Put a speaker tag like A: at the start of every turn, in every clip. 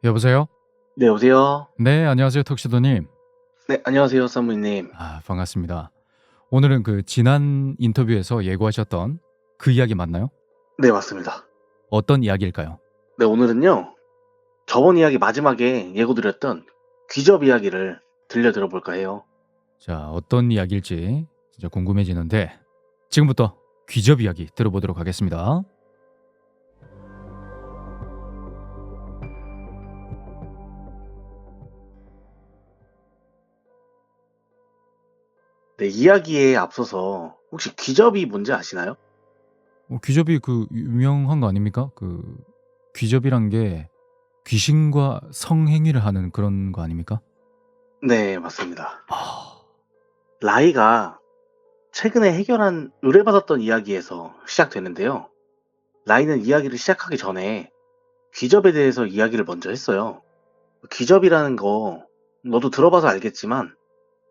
A: 여보세요?
B: 네, 여보세요?
A: 네, 안녕하세요, 턱시도님.
B: 네, 안녕하세요, 사무님.
A: 반갑습니다. 오늘은 그 지난 인터뷰에서 예고하셨던 그 이야기 맞나요?
B: 네, 맞습니다.
A: 어떤 이야기일까요?
B: 네, 오늘은요, 저번 이야기 마지막에 예고드렸던 귀접 이야기를 들려드려볼까 해요.
A: 자, 어떤 이야기일지 진짜 궁금해지는데 지금부터 귀접 이야기 들어보도록 하겠습니다.
B: 네, 이야기에 앞서서 혹시 귀접이 뭔지 아시나요?
A: 귀접이 그 유명한 거 아닙니까? 그 귀접이란 게 귀신과 성행위를 하는 그런 거 아닙니까?
B: 네, 맞습니다.
A: 아,
B: 라이가 최근에 해결한 의뢰받았던 이야기에서 시작되는데요. 라이는 이야기를 시작하기 전에 귀접에 대해서 이야기를 먼저 했어요. 귀접이라는 거 너도 들어봐서 알겠지만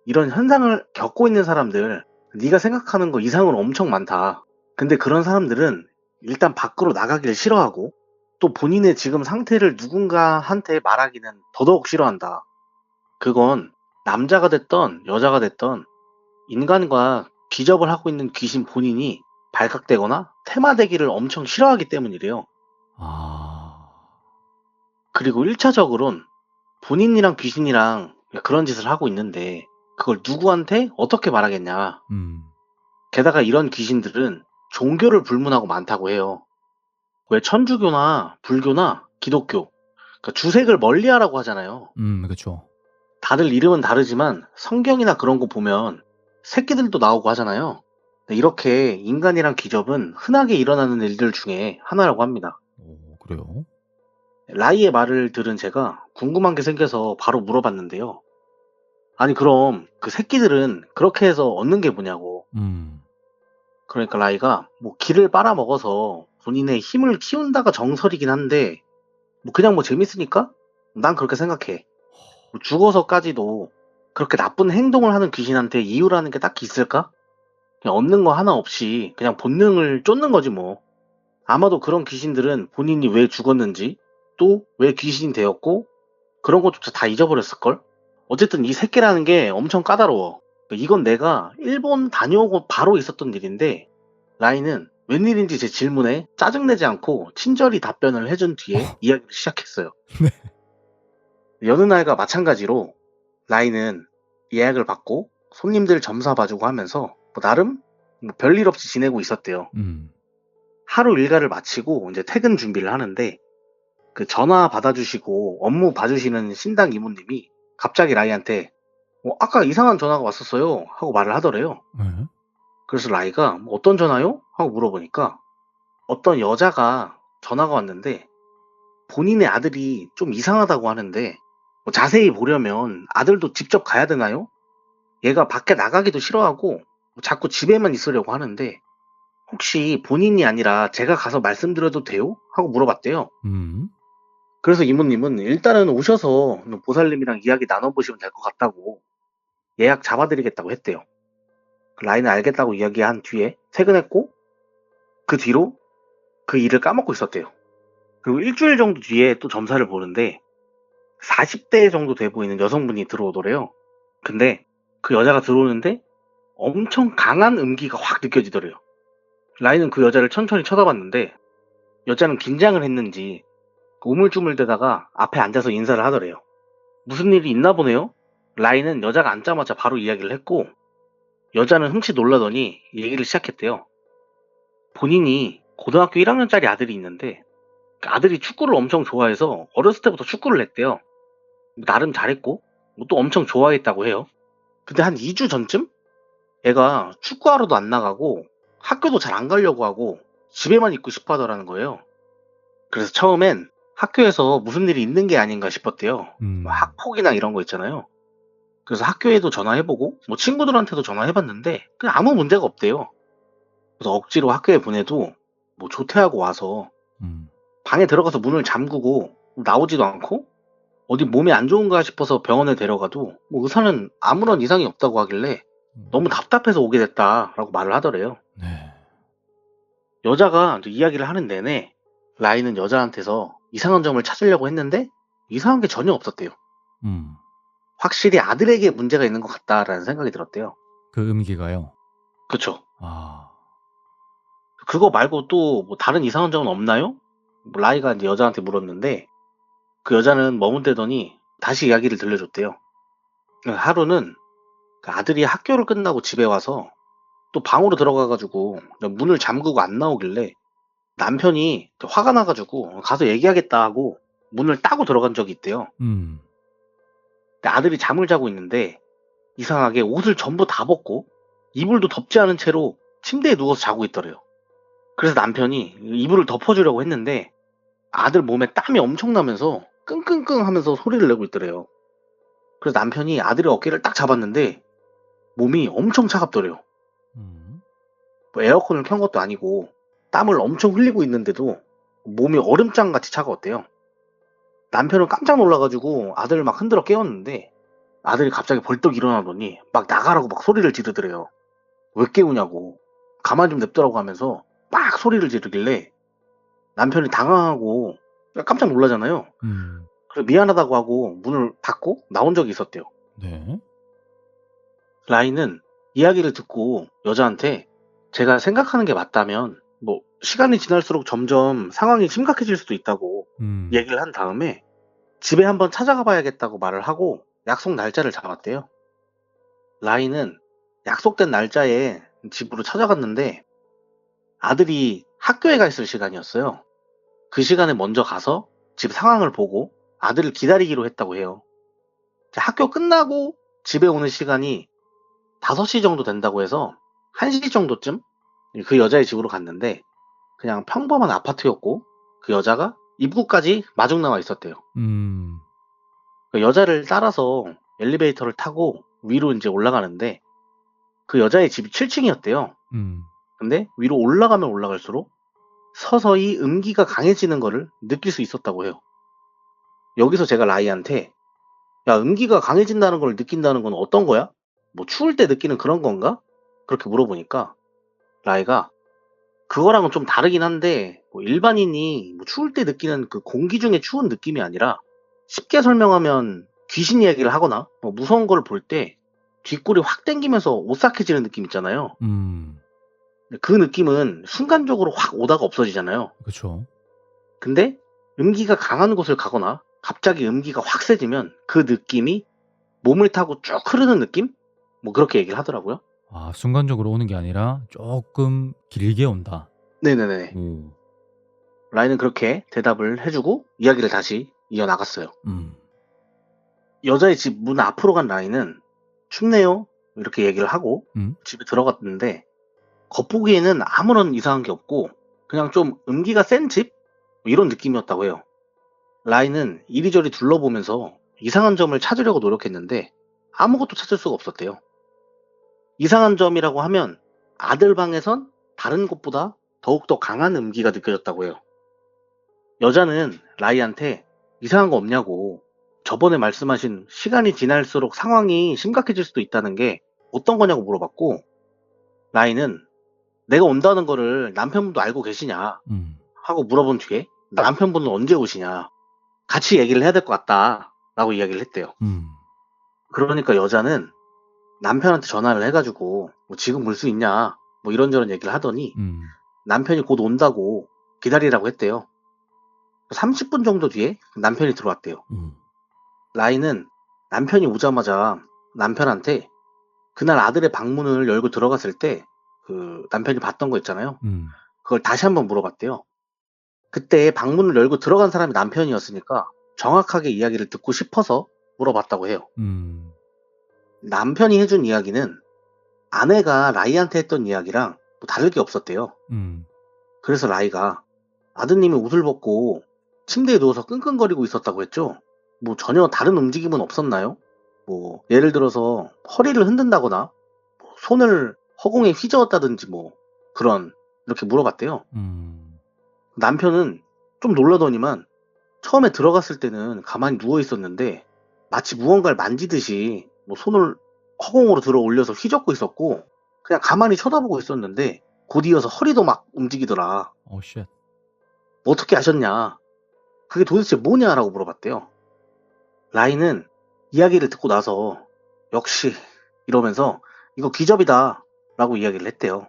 B: 이런 현상을 겪고 있는 사람들, 네가 생각하는 거 이상으로 엄청 많다. 근데 그런 사람들은 일단 밖으로 나가길 싫어하고 또 본인의 지금 상태를 누군가한테 말하기는 더더욱 싫어한다. 그건 남자가 됐던 여자가 됐던 인간과 기접을 하고 있는 귀신 본인이 발각되거나 테마되기를 엄청 싫어하기 때문이래요.
A: 아,
B: 그리고 1차적으로는 본인이랑 귀신이랑 그런 짓을 하고 있는데 그걸 누구한테 어떻게 말하겠냐.
A: 음,
B: 게다가 이런 귀신들은 종교를 불문하고 많다고 해요. 왜 천주교나 불교나 기독교, 그러니까 주색을 멀리하라고 하잖아요.
A: 그쵸.
B: 다들 이름은 다르지만 성경이나 그런 거 보면 새끼들도 나오고 하잖아요. 네, 이렇게 인간이랑 기접은 흔하게 일어나는 일들 중에 하나라고 합니다.
A: 오, 그래요?
B: 라이의 말을 들은 제가 궁금한 게 생겨서 바로 물어봤는데요. 아니 그럼 그 새끼들은 그렇게 해서 얻는 게 뭐냐고.
A: 음,
B: 그러니까 라이가 뭐 기를 빨아먹어서 본인의 힘을 키운다가 정설이긴 한데 뭐 그냥 뭐 재밌으니까 난 그렇게 생각해. 뭐 죽어서까지도 그렇게 나쁜 행동을 하는 귀신한테 이유라는 게 딱히 있을까? 그냥 얻는 거 하나 없이 그냥 본능을 쫓는 거지 뭐. 아마도 그런 귀신들은 본인이 왜 죽었는지 또 왜 귀신이 되었고 그런 것조차 다 잊어버렸을걸? 어쨌든 이 새끼라는 게 엄청 까다로워. 이건 내가 일본 다녀오고 바로 있었던 일인데 라인은 웬일인지 제 질문에 짜증내지 않고 친절히 답변을 해준 뒤에
A: 어,
B: 이야기를 시작했어요.
A: 네.
B: 여느 날과 마찬가지로 라인은 예약을 받고 손님들 점사 봐주고 하면서 뭐 나름 뭐 별일 없이 지내고 있었대요.
A: 음,
B: 하루 일과를 마치고 이제 퇴근 준비를 하는데 그 전화 받아주시고 업무 봐주시는 신당 이모님이 갑자기 라이한테 아까 이상한 전화가 왔었어요 하고 말을 하더래요.
A: 네.
B: 그래서 라이가 뭐 어떤 전화요? 하고 물어보니까 어떤 여자가 전화가 왔는데 본인의 아들이 좀 이상하다고 하는데 뭐 자세히 보려면 아들도 직접 가야 되나요? 얘가 밖에 나가기도 싫어하고 뭐 자꾸 집에만 있으려고 하는데 혹시 본인이 아니라 제가 가서 말씀드려도 돼요? 하고 물어봤대요.
A: 음.
B: 그래서 이모님은 일단은 오셔서 보살님이랑 이야기 나눠보시면 될 것 같다고 예약 잡아드리겠다고 했대요. 라인은 알겠다고 이야기한 뒤에 퇴근했고 그 뒤로 그 일을 까먹고 있었대요. 그리고 일주일 정도 뒤에 또 점사를 보는데 40대 정도 돼 보이는 여성분이 들어오더래요. 근데 그 여자가 들어오는데 엄청 강한 음기가 확 느껴지더래요. 라인은 그 여자를 천천히 쳐다봤는데 여자는 긴장을 했는지 우물쭈물대다가 앞에 앉아서 인사를 하더래요. 무슨 일이 있나 보네요? 라인은 여자가 앉자마자 바로 이야기를 했고 여자는 흠칫 놀라더니 얘기를 시작했대요. 본인이 고등학교 1학년짜리 아들이 있는데 그 아들이 축구를 엄청 좋아해서 어렸을 때부터 축구를 했대요. 나름 잘했고 또 엄청 좋아했다고 해요. 근데 한 2주 전쯤 애가 축구하러도 안 나가고 학교도 잘 안 가려고 하고 집에만 있고 싶어 하더라는 거예요. 그래서 처음엔 학교에서 무슨 일이 있는 게 아닌가 싶었대요. 뭐
A: 음.
B: 학폭이나 이런 거 있잖아요. 그래서 학교에도 전화해보고 뭐 친구들한테도 전화해봤는데 그냥 아무 문제가 없대요. 그래서 억지로 학교에 보내도 뭐 조퇴하고 와서
A: 음.
B: 방에 들어가서 문을 잠그고 나오지도 않고 어디 몸이 안 좋은가 싶어서 병원에 데려가도 뭐 의사는 아무런 이상이 없다고 하길래 너무
A: 음.
B: 답답해서 오게 됐다라고 말을 하더래요.
A: 네.
B: 여자가 이제 이야기를 하는 내내 라인은 여자한테서 이상한 점을 찾으려고 했는데 이상한 게 전혀 없었대요.
A: 음.
B: 확실히 아들에게 문제가 있는 것 같다라는 생각이 들었대요.
A: 그 음기가요?
B: 그쵸.
A: 아.
B: 그거 말고 또 뭐 다른 이상한 점은 없나요? 뭐 라이가 이제 여자한테 물었는데 그 여자는 머문대더니 다시 이야기를 들려줬대요. 하루는 그 아들이 학교를 끝나고 집에 와서 또 방으로 들어가가지고 문을 잠그고 안 나오길래 남편이 화가 나가지고 가서 얘기하겠다 하고 문을 따고 들어간 적이 있대요.
A: 음.
B: 근데 아들이 잠을 자고 있는데 이상하게 옷을 전부 다 벗고 이불도 덮지 않은 채로 침대에 누워서 자고 있더래요. 그래서 남편이 이불을 덮어주려고 했는데 아들 몸에 땀이 엄청 나면서 끙끙끙 하면서 소리를 내고 있더래요. 그래서 남편이 아들의 어깨를 딱 잡았는데 몸이 엄청 차갑더래요.
A: 음.
B: 뭐 에어컨을 켠 것도 아니고 땀을 엄청 흘리고 있는데도 몸이 얼음장 같이 차가웠대요. 남편은 깜짝 놀라가지고 아들을 막 흔들어 깨웠는데 아들이 갑자기 벌떡 일어나더니 막 나가라고 막 소리를 지르더래요. 왜 깨우냐고. 가만 좀 냅두라고 하면서 막 소리를 지르길래 남편이 당황하고 깜짝 놀라잖아요.
A: 음.
B: 그래서 미안하다고 하고 문을 닫고 나온 적이 있었대요.
A: 네.
B: 라인은 이야기를 듣고 여자한테 제가 생각하는 게 맞다면 뭐 시간이 지날수록 점점 상황이 심각해질 수도 있다고
A: 음.
B: 얘기를 한 다음에 집에 한번 찾아가 봐야겠다고 말을 하고 약속 날짜를 잡았대요. 라인은 약속된 날짜에 집으로 찾아갔는데 아들이 학교에 가 있을 시간이었어요. 그 시간에 먼저 가서 집 상황을 보고 아들을 기다리기로 했다고 해요. 학교 끝나고 집에 오는 시간이 5시 정도 된다고 해서 1시 정도쯤 그 여자의 집으로 갔는데 그냥 평범한 아파트였고 그 여자가 입구까지 마중 나와 있었대요.
A: 음.
B: 그 여자를 따라서 엘리베이터를 타고 위로 이제 올라가는데 그 여자의 집이 7층이었대요.
A: 음.
B: 근데 위로 올라가면 올라갈수록 서서히 음기가 강해지는 거를 느낄 수 있었다고 해요. 여기서 제가 라이한테 야, 음기가 강해진다는 걸 느낀다는 건 어떤 거야? 뭐 추울 때 느끼는 그런 건가? 그렇게 물어보니까 라이가 그거랑은 좀 다르긴 한데 뭐 일반인이 뭐 추울 때 느끼는 그 공기 중에 추운 느낌이 아니라 쉽게 설명하면 귀신 이야기를 하거나 뭐 무서운 걸 볼 때 뒷골이 확 당기면서 오싹해지는 느낌 있잖아요.
A: 음.
B: 근데 그 느낌은 순간적으로 확 오다가 없어지잖아요.
A: 그쵸.
B: 근데 음기가 강한 곳을 가거나 갑자기 음기가 확 세지면 그 느낌이 몸을 타고 쭉 흐르는 느낌? 뭐 그렇게 얘기를 하더라고요.
A: 아 순간적으로 오는 게 아니라 쪼끔 길게 온다.
B: 네네네.
A: 오.
B: 라인은 그렇게 대답을 해주고 이야기를 다시 이어나갔어요.
A: 음.
B: 여자의 집 문 앞으로 간 라인은 춥네요. 이렇게 얘기를 하고
A: 음.
B: 집에 들어갔는데 겉보기에는 아무런 이상한 게 없고 그냥 좀 음기가 센 집? 뭐 이런 느낌이었다고 해요. 라인은 이리저리 둘러보면서 이상한 점을 찾으려고 노력했는데 아무것도 찾을 수가 없었대요. 이상한 점이라고 하면 아들 방에선 다른 곳보다 더욱더 강한 음기가 느껴졌다고 해요. 여자는 라이한테 이상한 거 없냐고 저번에 말씀하신 시간이 지날수록 상황이 심각해질 수도 있다는 게 어떤 거냐고 물어봤고 라이는 내가 온다는 거를 남편분도 알고 계시냐
A: 음.
B: 하고 물어본 뒤에 남편분은 언제 오시냐 같이 얘기를 해야 될 것 같다 라고 이야기를 했대요.
A: 음.
B: 그러니까 여자는 남편한테 전화를 해가지고 뭐 지금 올 수 있냐 뭐 이런저런 얘기를 하더니
A: 음.
B: 남편이 곧 온다고 기다리라고 했대요. 30분 정도 뒤에 남편이 들어왔대요.
A: 음.
B: 라인은 남편이 오자마자 남편한테 그날 아들의 방문을 열고 들어갔을 때 그 남편이 봤던 거 있잖아요.
A: 음.
B: 그걸 다시 한번 물어봤대요. 그때 방문을 열고 들어간 사람이 남편이었으니까 정확하게 이야기를 듣고 싶어서 물어봤다고 해요.
A: 음.
B: 남편이 해준 이야기는 아내가 라이한테 했던 이야기랑 뭐 다를 게 없었대요.
A: 음.
B: 그래서 라이가 아드님이 옷을 벗고 침대에 누워서 끙끙거리고 있었다고 했죠. 뭐 전혀 다른 움직임은 없었나요? 뭐 예를 들어서 허리를 흔든다거나 뭐 손을 허공에 휘저었다든지 뭐 그런 이렇게 물어봤대요.
A: 음.
B: 남편은 좀 놀라더니만 처음에 들어갔을 때는 가만히 누워 있었는데 마치 무언가를 만지듯이 뭐 손을 허공으로 들어 올려서 휘젓고 있었고 그냥 가만히 쳐다보고 있었는데 곧 이어서 허리도 막 움직이더라.
A: 오 쉣.
B: 어떻게 아셨냐? 그게 도대체 뭐냐라고 물어봤대요. 라인은 이야기를 듣고 나서 역시 이러면서 이거 귀접이다 라고 이야기를 했대요.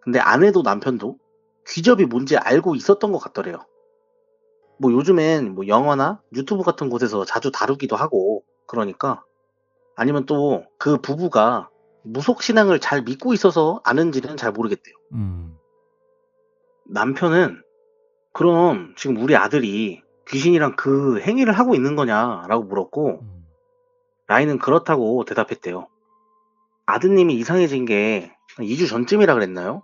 B: 근데 아내도 남편도 귀접이 뭔지 알고 있었던 것 같더래요. 뭐 요즘엔 뭐 영화나 유튜브 같은 곳에서 자주 다루기도 하고 그러니까 아니면 또 그 부부가 무속 신앙을 잘 믿고 있어서 아는지는 잘 모르겠대요.
A: 음.
B: 남편은 그럼 지금 우리 아들이 귀신이랑 그 행위를 하고 있는 거냐라고 물었고
A: 음.
B: 라인은 그렇다고 대답했대요. 아드님이 이상해진 게 2주 전쯤이라 그랬나요?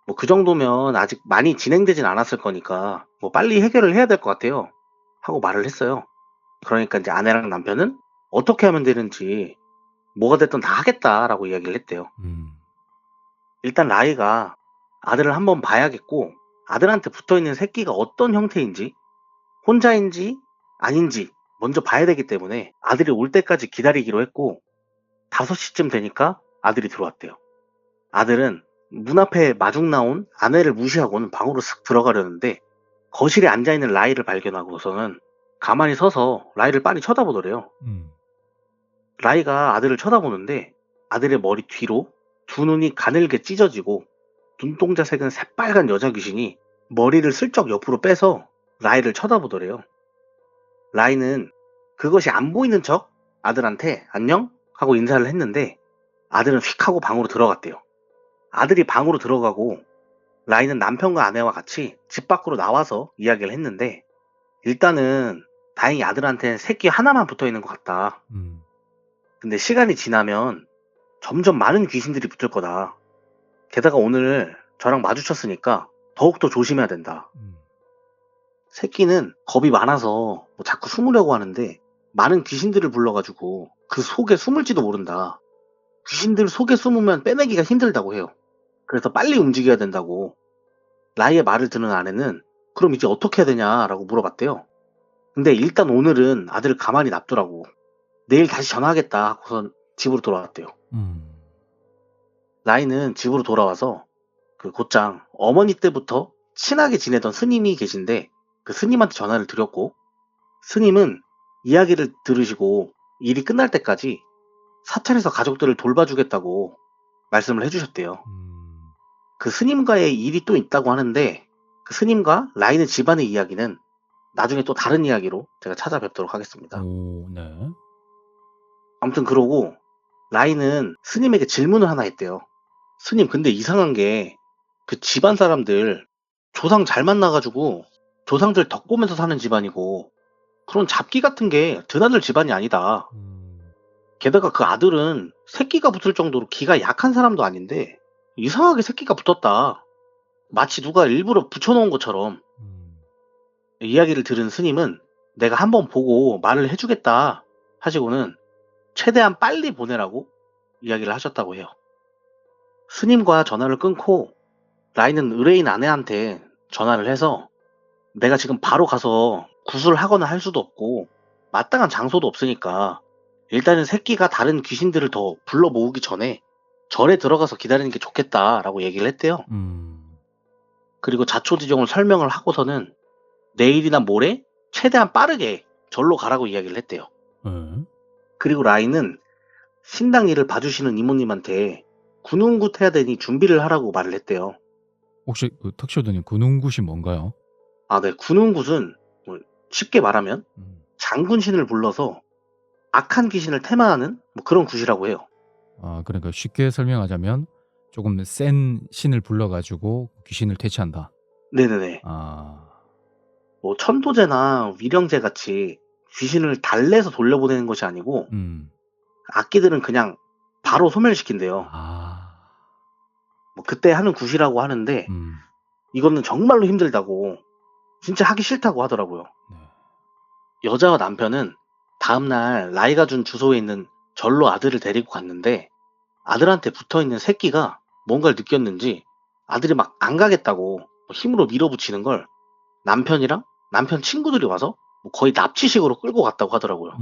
B: 뭐 그 정도면 아직 많이 진행되진 않았을 거니까 뭐 빨리 해결을 해야 될 것 같아요. 하고 말을 했어요. 그러니까 이제 아내랑 남편은 어떻게 하면 되는지 뭐가 됐든 다 하겠다라고 이야기를 했대요.
A: 음.
B: 일단 라이가 아들을 한번 봐야겠고 아들한테 붙어있는 새끼가 어떤 형태인지 혼자인지 아닌지 먼저 봐야 되기 때문에 아들이 올 때까지 기다리기로 했고 5시쯤 되니까 아들이 들어왔대요. 아들은 문 앞에 마중 나온 아내를 무시하고는 방으로 쓱 들어가려는데 거실에 앉아있는 라이를 발견하고서는 가만히 서서 라이를 빤히 쳐다보더래요.
A: 음.
B: 라이가 아들을 쳐다보는데 아들의 머리 뒤로 두 눈이 가늘게 찢어지고 눈동자 색은 새빨간 여자 귀신이 머리를 슬쩍 옆으로 빼서 라이를 쳐다보더래요. 라이는 그것이 안 보이는 척 아들한테 안녕? 하고 인사를 했는데 아들은 휙 하고 방으로 들어갔대요. 아들이 방으로 들어가고 라이는 남편과 아내와 같이 집 밖으로 나와서 이야기를 했는데 일단은 다행히 아들한테 새끼 하나만 붙어 있는 것 같다.
A: 음.
B: 근데 시간이 지나면 점점 많은 귀신들이 붙을 거다. 게다가 오늘 저랑 마주쳤으니까 더욱더 조심해야 된다.
A: 음.
B: 새끼는 겁이 많아서 뭐 자꾸 숨으려고 하는데 많은 귀신들을 불러가지고 그 속에 숨을지도 모른다. 귀신들 속에 숨으면 빼내기가 힘들다고 해요. 그래서 빨리 움직여야 된다고. 라이의 말을 듣는 아내는 그럼 이제 어떻게 해야 되냐라고 물어봤대요. 근데 일단 오늘은 아들을 가만히 놔두라고. 내일 다시 전화하겠다 하고선 집으로 돌아왔대요.
A: 음.
B: 라이는 집으로 돌아와서 그 곧장 어머니 때부터 친하게 지내던 스님이 계신데 그 스님한테 전화를 드렸고 스님은 이야기를 들으시고 일이 끝날 때까지 사찰에서 가족들을 돌봐주겠다고 말씀을 해주셨대요. 그 스님과의 일이 또 있다고 하는데 그 스님과 라인의 집안의 이야기는 나중에 또 다른 이야기로 제가 찾아뵙도록 하겠습니다.
A: 오, 네.
B: 아무튼 그러고 라인은 스님에게 질문을 하나 했대요. 스님 근데 이상한 게 그 집안 사람들 조상 잘 만나가지고 조상들 덕 보면서 사는 집안이고 그런 잡기 같은 게 드나들 집안이 아니다. 게다가 그 아들은 새끼가 붙을 정도로 기가 약한 사람도 아닌데 이상하게 새끼가 붙었다. 마치 누가 일부러 붙여놓은 것처럼. 이야기를 들은 스님은 내가 한번 보고 말을 해주겠다 하시고는 최대한 빨리 보내라고 이야기를 하셨다고 해요. 스님과 전화를 끊고 라인은 의뢰인 아내한테 전화를 해서 내가 지금 바로 가서 구술을 하거나 할 수도 없고 마땅한 장소도 없으니까 일단은 새끼가 다른 귀신들을 더 불러 모으기 전에 절에 들어가서 기다리는 게 좋겠다라고 얘기를 했대요. 그리고 자초지종을 설명을 하고서는 내일이나 모레 최대한 빠르게 절로 가라고 이야기를 했대요. 그리고 라인은 신당 일을 봐주시는 이모님한테 군웅굿 해야 되니 준비를 하라고 말을 했대요.
A: 혹시 그 턱쇼드님 군웅굿이 뭔가요?
B: 아, 네. 군웅굿은 뭐 쉽게 말하면 장군신을 불러서 악한 귀신을 테마하는 뭐 그런 굿이라고 해요.
A: 아, 그러니까 쉽게 설명하자면 조금 센 신을 불러가지고 귀신을 퇴치한다.
B: 네네네.
A: 아,
B: 뭐 천도제나 위령제 같이 귀신을 달래서 돌려보내는 것이 아니고 악기들은 그냥 바로 소멸시킨대요.
A: 아,
B: 뭐 그때 하는 굿이라고 하는데 이거는 정말로 힘들다고 진짜 하기 싫다고 하더라고요.
A: 네.
B: 여자와 남편은 다음날 라이가 준 주소에 있는 절로 아들을 데리고 갔는데 아들한테 붙어있는 새끼가 뭔가를 느꼈는지 아들이 막 안 가겠다고 힘으로 밀어붙이는 걸 남편이랑 남편 친구들이 와서 뭐 거의 납치식으로 끌고 갔다고 하더라고요.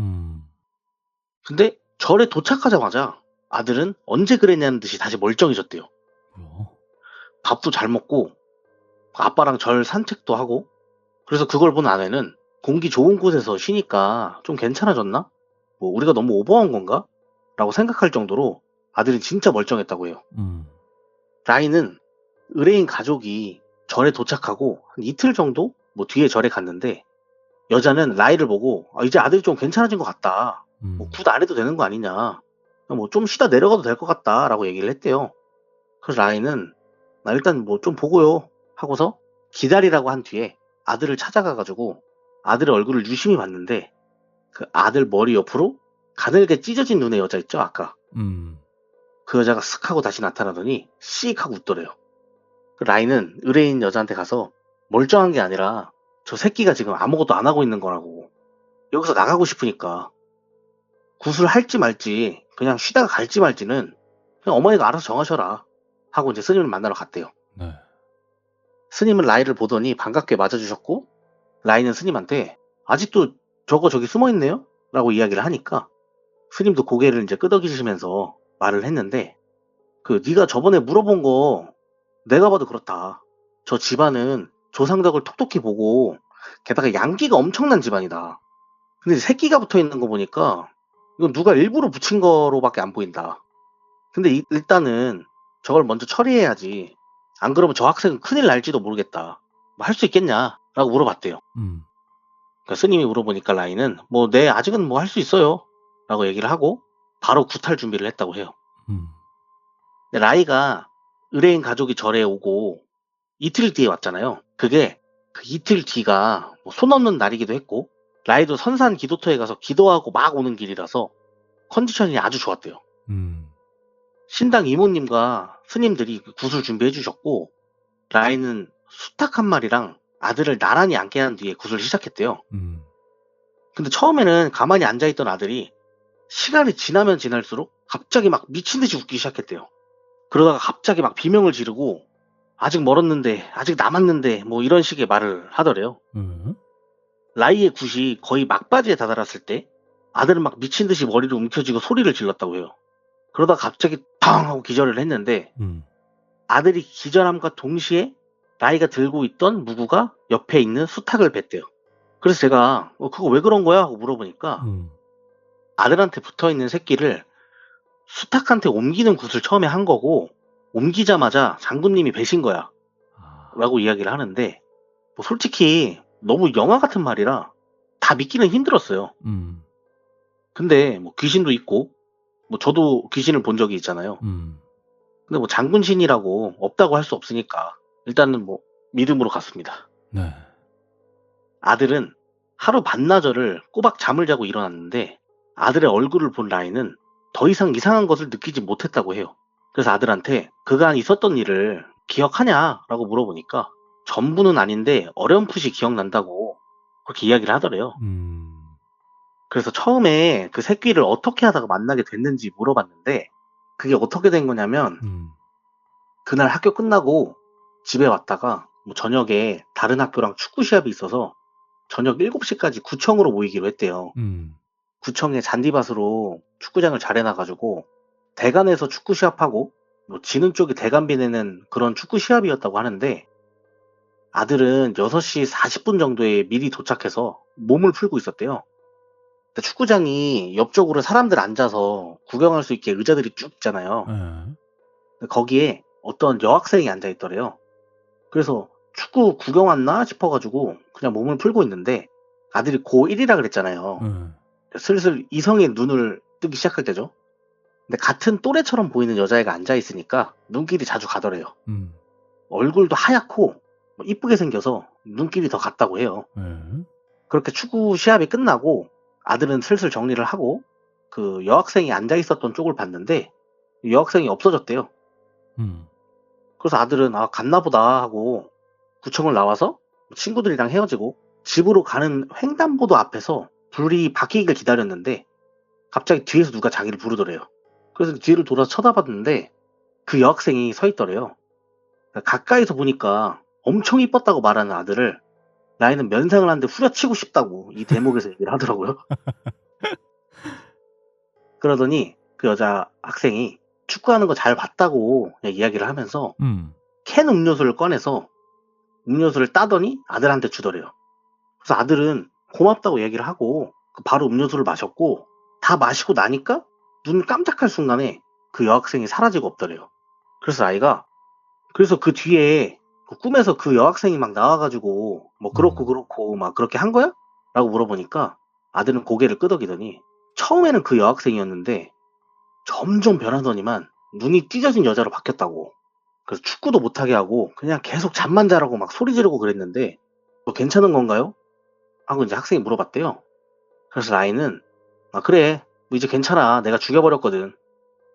B: 근데 절에 도착하자마자 아들은 언제 그랬냐는 듯이 다시 멀쩡해졌대요.
A: 뭐야?
B: 밥도 잘 먹고 아빠랑 절 산책도 하고 그래서 그걸 본 아내는 공기 좋은 곳에서 쉬니까 좀 괜찮아졌나? 뭐 우리가 너무 오버한 건가? 라고 생각할 정도로 아들이 진짜 멀쩡했다고 해요.
A: 음.
B: 라인은 의뢰인 가족이 절에 도착하고 한 이틀 정도 뭐 뒤에 절에 갔는데 여자는 라이를 보고 이제 아들이 좀 괜찮아진 것 같다. 뭐
A: 음.
B: 굿 안 해도 되는 거 아니냐. 뭐 좀 쉬다 내려가도 될 것 같다라고 얘기를 했대요. 그래서 라인은 나 일단 뭐 좀 보고요 하고서 기다리라고 한 뒤에 아들을 찾아가가지고 아들의 얼굴을 유심히 봤는데 그 아들 머리 옆으로 가늘게 찢어진 눈의 여자 있죠 아까
A: 음.
B: 그 여자가 쓱 하고 다시 나타나더니 씩 하고 웃더래요. 그 라인은 의뢰인 여자한테 가서 멀쩡한 게 아니라 저 새끼가 지금 아무것도 안 하고 있는 거라고 여기서 나가고 싶으니까 굿을 할지 말지 그냥 쉬다가 갈지 말지는 그냥 어머니가 알아서 정하셔라 하고 이제 스님을 만나러 갔대요.
A: 네.
B: 스님은 라이를 보더니 반갑게 맞아주셨고 라이는 스님한테 아직도 저거 저기 숨어있네요? 라고 이야기를 하니까 스님도 고개를 이제 끄덕이시면서 말을 했는데 그 네가 저번에 물어본 거 내가 봐도 그렇다. 저 집안은 조상덕을 톡톡히 보고 게다가 양기가 엄청난 집안이다. 근데 새끼가 붙어 있는 거 보니까 이건 누가 일부러 붙인 거로밖에 안 보인다. 근데 일단은 저걸 먼저 처리해야지. 안 그러면 저 학생은 큰일 날지도 모르겠다. 뭐 할 수 있겠냐? 라고 물어봤대요.
A: 음.
B: 그러니까 스님이 물어보니까 라인은 뭐 네 아직은 뭐 할 수 있어요. 라고 얘기를 하고 바로 굿할 준비를 했다고 해요.
A: 음.
B: 근데 라이가 의뢰인 가족이 절에 오고 이틀 뒤에 왔잖아요. 그게 그 이틀 뒤가 뭐손 없는 날이기도 했고 라이도 선산 기도터에 가서 기도하고 막 오는 길이라서 컨디션이 아주 좋았대요.
A: 음.
B: 신당 이모님과 스님들이 그 굿을 준비해 주셨고 라이는 수탉 한 마리랑 아들을 나란히 앉게 한 뒤에 굿을 시작했대요.
A: 음.
B: 근데 처음에는 가만히 앉아있던 아들이 시간이 지나면 지날수록 갑자기 막 미친 듯이 웃기 시작했대요. 그러다가 갑자기 막 비명을 지르고 아직 멀었는데 아직 남았는데 뭐 이런 식의 말을 하더래요.
A: 음.
B: 라이의 굿이 거의 막바지에 다다랐을 때 아들은 막 미친 듯이 머리를 움켜쥐고 소리를 질렀다고 해요. 그러다가 갑자기 팡 하고 기절을 했는데
A: 음.
B: 아들이 기절함과 동시에 라이가 들고 있던 무구가 옆에 있는 수탉을 뱉대요. 그래서 제가 그거 왜 그런 거야? 하고 물어보니까
A: 음.
B: 아들한테 붙어있는 새끼를 수탉한테 옮기는 굿을 처음에 한 거고 옮기자마자 장군님이 뵈신 거야
A: 아.
B: 라고 이야기를 하는데 뭐 솔직히 너무 영화 같은 말이라 다 믿기는 힘들었어요.
A: 음.
B: 근데 뭐 귀신도 있고 뭐 저도 귀신을 본 적이 있잖아요.
A: 음.
B: 근데 뭐 장군신이라고 없다고 할 수 없으니까 일단은 뭐 믿음으로 갔습니다.
A: 네.
B: 아들은 하루 반나절을 꼬박 잠을 자고 일어났는데 아들의 얼굴을 본 라인은 더 이상 이상한 것을 느끼지 못했다고 해요. 그래서 아들한테 그간 있었던 일을 기억하냐라고 물어보니까 전부는 아닌데 어렴풋이 기억난다고 그렇게 이야기를 하더래요.
A: 음.
B: 그래서 처음에 그 새끼를 어떻게 하다가 만나게 됐는지 물어봤는데 그게 어떻게 된 거냐면
A: 음.
B: 그날 학교 끝나고 집에 왔다가 뭐 저녁에 다른 학교랑 축구 시합이 있어서 저녁 7시까지 구청으로 모이기로 했대요.
A: 음.
B: 구청에 잔디밭으로 축구장을 잘 해놔가지고 대관에서 축구 시합하고 뭐 지는 쪽이 대관비 내는 그런 축구 시합이었다고 하는데 아들은 6시 40분 정도에 미리 도착해서 몸을 풀고 있었대요. 근데 축구장이 옆쪽으로 사람들 앉아서 구경할 수 있게 의자들이 쭉 있잖아요.
A: 예.
B: 근데 거기에 어떤 여학생이 앉아있더래요. 그래서 축구 구경 왔나 싶어가지고 그냥 몸을 풀고 있는데 아들이 고1이라 그랬잖아요.
A: 예.
B: 슬슬 이성의 눈을 뜨기 시작할 때죠. 근데 같은 또래처럼 보이는 여자애가 앉아있으니까 눈길이 자주 가더래요.
A: 음.
B: 얼굴도 하얗고 뭐 이쁘게 생겨서 눈길이 더 갔다고 해요.
A: 예.
B: 그렇게 축구 시합이 끝나고 아들은 슬슬 정리를 하고 그 여학생이 앉아있었던 쪽을 봤는데 여학생이 없어졌대요.
A: 음.
B: 그래서 아들은 갔나 보다 하고 구청을 나와서 친구들이랑 헤어지고 집으로 가는 횡단보도 앞에서 불이 바뀌기를 기다렸는데 갑자기 뒤에서 누가 자기를 부르더래요. 그래서 뒤를 돌아서 쳐다봤는데 그 여학생이 서 있더래요. 가까이서 보니까 엄청 이뻤다고 말하는 아들을 라인은 면상을 하는데 후려치고 싶다고 이 대목에서 얘기를 하더라고요. 그러더니 그 여자 학생이 축구하는 거 잘 봤다고 이야기를 하면서
A: 음.
B: 캔 음료수를 꺼내서 음료수를 따더니 아들한테 주더래요. 그래서 아들은 고맙다고 얘기를 하고 바로 음료수를 마셨고 다 마시고 나니까 눈 깜짝할 순간에 그 여학생이 사라지고 없더래요. 그래서 라이가 그래서 그 뒤에 그 꿈에서 그 여학생이 막 나와가지고 뭐 그렇고 막 그렇게 한 거야? 라고 물어보니까 아들은 고개를 끄덕이더니 처음에는 그 여학생이었는데 점점 변하더니만 눈이 찢어진 여자로 바뀌었다고. 그래서 축구도 못하게 하고 그냥 계속 잠만 자라고 막 소리 지르고 그랬는데 뭐 괜찮은 건가요? 하고 이제 학생이 물어봤대요. 그래서 라이는 아 그래 뭐 이제 괜찮아 내가 죽여버렸거든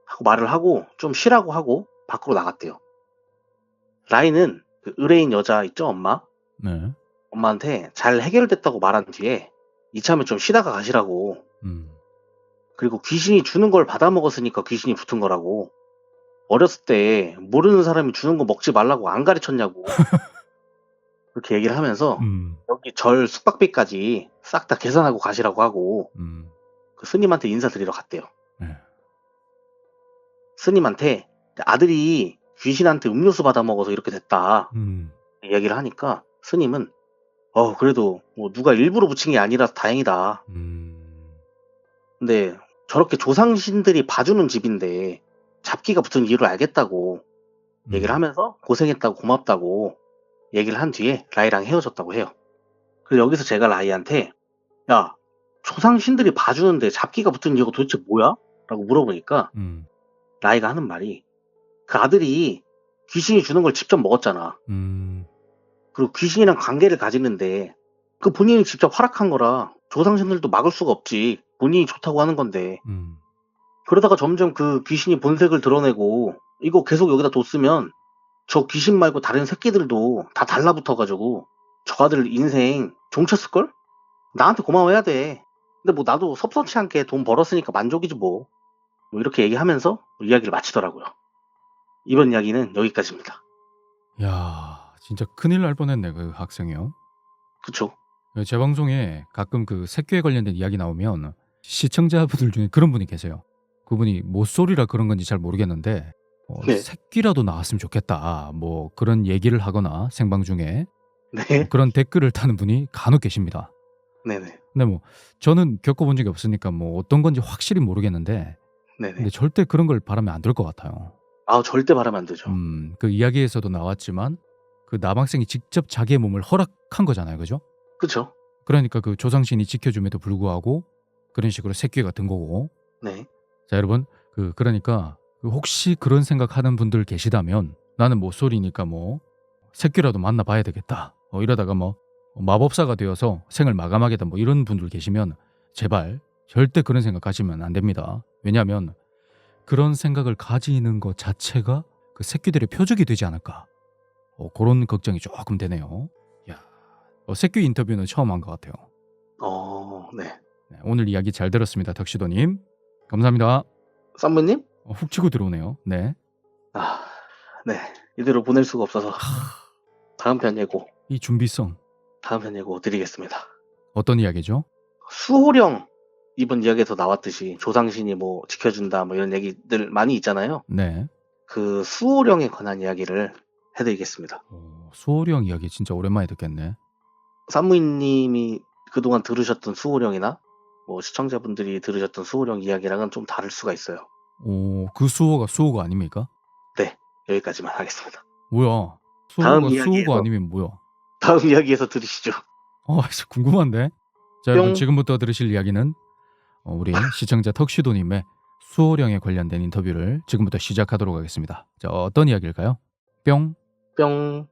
B: 하고 말을 하고 좀 쉬라고 하고 밖으로 나갔대요. 라이는 그 의뢰인 여자 있죠 엄마?
A: 네.
B: 엄마한테 잘 해결됐다고 말한 뒤에 이참에 좀 쉬다가 가시라고 그리고 귀신이 주는 걸 받아먹었으니까 귀신이 붙은 거라고 어렸을 때 모르는 사람이 주는 거 먹지 말라고 안 가르쳤냐고 그렇게 얘기를 하면서 여기 절 숙박비까지 싹 다 계산하고 가시라고 하고 그 스님한테 인사드리러 갔대요.
A: 네.
B: 스님한테 아들이 귀신한테 음료수 받아먹어서 이렇게 됐다 얘기를 하니까 스님은 그래도 뭐 누가 일부러 붙인 게 아니라서 다행이다. 근데 저렇게 조상신들이 봐주는 집인데 잡기가 붙은 이유를 알겠다고 얘기를 하면서 고생했다고 고맙다고 얘기를 한 뒤에 라이랑 헤어졌다고 해요. 그래서 여기서 제가 라이한테 야 조상신들이 봐주는데 잡기가 붙은 이유가 도대체 뭐야? 라고 물어보니까 라이가 하는 말이 그 아들이 귀신이 주는 걸 직접 먹었잖아. 그리고 귀신이랑 관계를 가지는데 그 본인이 직접 허락한 거라 조상신들도 막을 수가 없지. 본인이 좋다고 하는 건데 그러다가 점점 그 귀신이 본색을 드러내고 이거 계속 여기다 뒀으면 저 귀신 말고 다른 새끼들도 다 달라붙어가지고 저 아들 인생 종쳤을걸? 나한테 고마워해야 돼. 근데 뭐 나도 섭섭치 않게 돈 벌었으니까 만족이지 뭐. 뭐 이렇게 얘기하면서 이야기를 마치더라고요. 이번 이야기는 여기까지입니다.
A: 야, 진짜 큰일 날 뻔했네 그 학생이요.
B: 그쵸?
A: 제 방송에 가끔 그 새끼에 관련된 이야기 나오면 시청자분들 중에 그런 분이 계세요. 그분이 모쏠이라 그런 건지 잘 모르겠는데
B: 네.
A: 새끼라도 나왔으면 좋겠다 뭐 그런 얘기를 하거나 생방 중에
B: 네.
A: 그런 댓글을 다는 분이 간혹 계십니다.
B: 네네.
A: 근데 뭐 저는 겪어본 적이 없으니까 뭐 어떤 건지 확실히 모르겠는데
B: 네네.
A: 근데 절대 그런 걸 바라면 안 될 것 같아요.
B: 절대 바라면 안 되죠.
A: 그 이야기에서도 나왔지만 그 남학생이 직접 자기의 몸을 허락한 거잖아요, 그죠?
B: 그쵸?
A: 그러니까 그 조상신이 지켜줌에도 불구하고 그런 식으로 새끼가 든 거고.
B: 네.
A: 자 여러분 그러니까 혹시 그런 생각하는 분들 계시다면 나는 모쏠이니까 뭐 새끼라도 만나봐야 되겠다. 이러다가 뭐 마법사가 되어서 생을 마감하겠다 뭐 이런 분들 계시면 제발 절대 그런 생각 가지면 안 됩니다. 왜냐하면 그런 생각을 가지는 것 자체가 그 새끼들의 표적이 되지 않을까. 그런 걱정이 조금 되네요. 야, 새끼 인터뷰는 처음 한 것 같아요.
B: 네.
A: 네, 오늘 이야기 잘 들었습니다. 덕시도님. 감사합니다.
B: 쌈무님?
A: 훅 치고 들어오네요. 네.
B: 네. 이대로 보낼 수가 없어서 다음 편 예고.
A: 이 준비성.
B: 다음 편 예고 드리겠습니다.
A: 어떤 이야기죠?
B: 수호령 이번 이야기에서 나왔듯이 조상신이 뭐 지켜준다 뭐 이런 얘기들 많이 있잖아요.
A: 네.
B: 그 수호령에 관한 이야기를 해드리겠습니다.
A: 수호령 이야기 진짜 오랜만에 듣겠네.
B: 쌈무님이 그동안 들으셨던 수호령이나 뭐 시청자분들이 들으셨던 수호령 이야기랑은 좀 다를 수가 있어요.
A: 그 수호가 아닙니까?
B: 네, 여기까지만 하겠습니다.
A: 뭐야?
B: 다음
A: 수호가
B: 이야기에서
A: 아니면 뭐야?
B: 다음 이야기에서 들으시죠.
A: 진짜 궁금한데. 자, 여러분
B: 뿅.
A: 지금부터 들으실 이야기는 우리 시청자 턱시도님의 수호령에 관련된 인터뷰를 지금부터 시작하도록 하겠습니다. 자, 어떤 이야기일까요? 뿅.
B: 뿅.